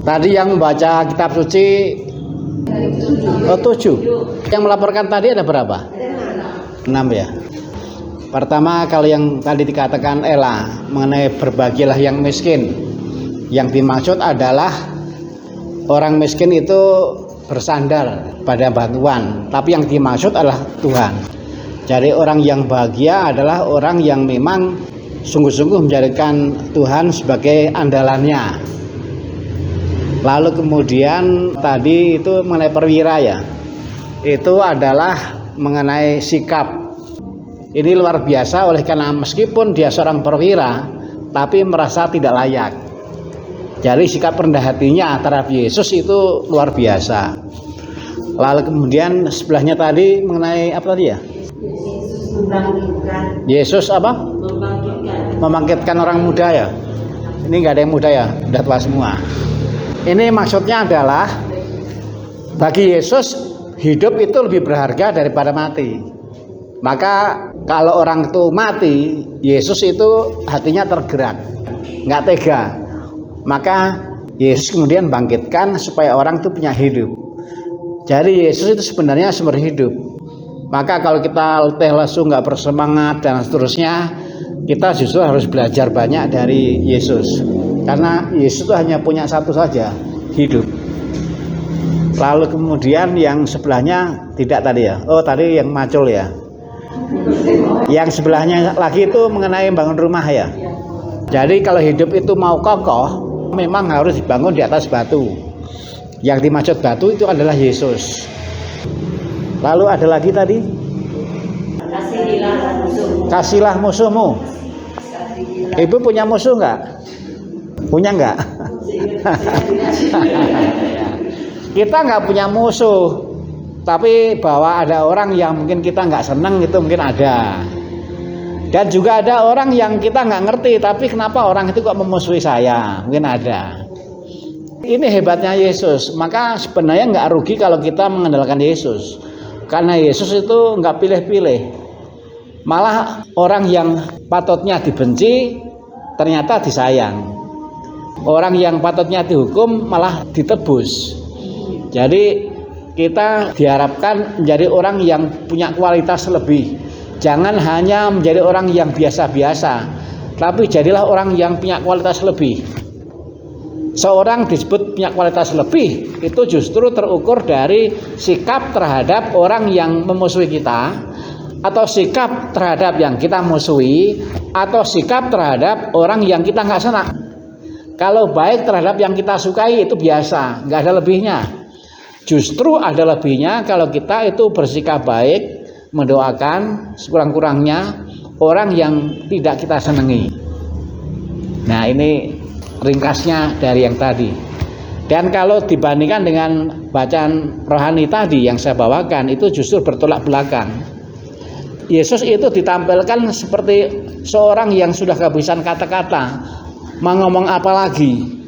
Tadi yang membaca kitab suci 7. Yang melaporkan tadi ada berapa? 6 ya. Pertama, kalau yang tadi dikatakan Ella mengenai berbagilah yang miskin, yang dimaksud adalah orang miskin itu bersandar pada bantuan, tapi yang dimaksud adalah Tuhan. Jadi orang yang bahagia adalah orang yang memang sungguh-sungguh menjadikan Tuhan sebagai andalannya. Lalu kemudian tadi itu mengenai perwira ya, itu adalah mengenai sikap. Ini luar biasa oleh karena meskipun dia seorang perwira, tapi merasa tidak layak. Jadi sikap rendah hatinya terhadap Yesus itu luar biasa. Lalu kemudian sebelahnya tadi mengenai apa tadi ya? Yesus apa? Membangkitkan orang muda ya. Ini nggak ada yang muda ya, udah tua semua. Ini maksudnya adalah bagi Yesus hidup itu lebih berharga daripada mati. Maka kalau orang itu mati, Yesus itu hatinya tergerak, nggak tega. Maka Yesus kemudian bangkitkan supaya orang itu punya hidup. Jadi Yesus itu sebenarnya sumber hidup. Maka kalau kita letih lesu, nggak bersemangat dan seterusnya, kita justru harus belajar banyak dari Yesus. Karena Yesus itu hanya punya satu saja, hidup. Lalu kemudian yang sebelahnya tidak tadi ya. Oh, tadi yang macul ya. Yang sebelahnya lagi itu mengenai bangun rumah ya. Jadi kalau hidup itu mau kokoh, memang harus dibangun di atas batu. Yang dimaksud batu itu adalah Yesus. Lalu ada lagi tadi, kasihilah musuhmu. Ibu punya musuh enggak? Punya enggak? Kita enggak punya musuh, tapi bahwa ada orang yang mungkin kita enggak senang itu mungkin ada. Dan juga ada orang yang kita enggak ngerti, tapi kenapa orang itu kok memusuhi saya? Mungkin ada. Ini hebatnya Yesus. Maka sebenarnya enggak rugi kalau kita mengandalkan Yesus. Karena Yesus itu enggak pilih-pilih. Malah orang yang patutnya dibenci ternyata disayang. Orang yang patutnya dihukum malah ditebus. Jadi kita diharapkan menjadi orang yang punya kualitas lebih. Jangan hanya menjadi orang yang biasa-biasa, tapi jadilah orang yang punya kualitas lebih. Seorang disebut punya kualitas lebih itu justru terukur dari sikap terhadap orang yang memusuhi kita, atau sikap terhadap yang kita musuhi, atau sikap terhadap orang yang kita nggak senang. Kalau baik terhadap yang kita sukai itu biasa, nggak ada lebihnya. Justru ada lebihnya kalau kita itu bersikap baik, mendoakan sekurang-kurangnya orang yang tidak kita senangi. Nah, ini ringkasnya dari yang tadi. Dan kalau dibandingkan dengan bacaan rohani tadi yang saya bawakan, itu justru bertolak belakang. Yesus itu ditampilkan seperti seorang yang sudah kehabisan kata-kata, mau ngomong apa lagi.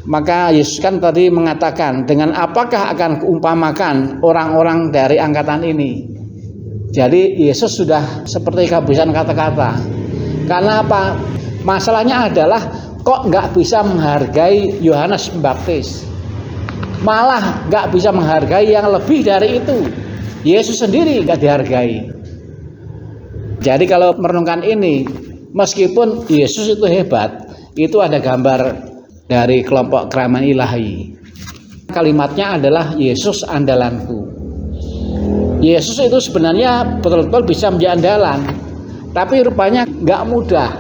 Maka Yesus kan tadi mengatakan, dengan apakah akan kuumpamakan orang-orang dari angkatan ini. Jadi Yesus sudah seperti kehabisan kata-kata. Karena apa? Masalahnya adalah kok nggak bisa menghargai Yohanes Pembaptis, malah nggak bisa menghargai yang lebih dari itu. Yesus sendiri nggak dihargai. Jadi kalau merenungkan ini, meskipun Yesus itu hebat, itu ada gambar dari kelompok keramaian ilahi. Kalimatnya adalah Yesus andalanku. Yesus itu sebenarnya betul-betul bisa menjadi andalan, tapi rupanya nggak mudah.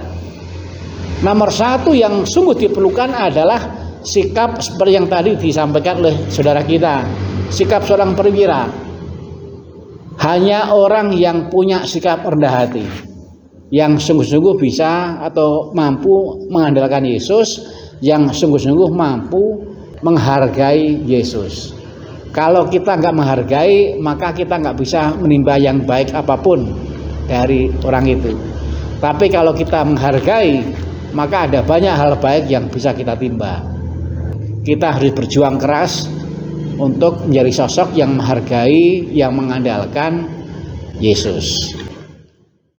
Nomor satu yang sungguh diperlukan adalah sikap seperti yang tadi disampaikan oleh saudara kita, sikap seorang perwira. Hanya orang yang punya sikap rendah hati, yang sungguh-sungguh bisa atau mampu mengandalkan Yesus, yang sungguh-sungguh mampu menghargai Yesus. Kalau kita nggak menghargai, maka kita nggak bisa menimba yang baik apapun dari orang itu. Tapi kalau kita menghargai, maka ada banyak hal baik yang bisa kita timba. Kita harus berjuang keras untuk menjadi sosok yang menghargai, yang mengandalkan Yesus.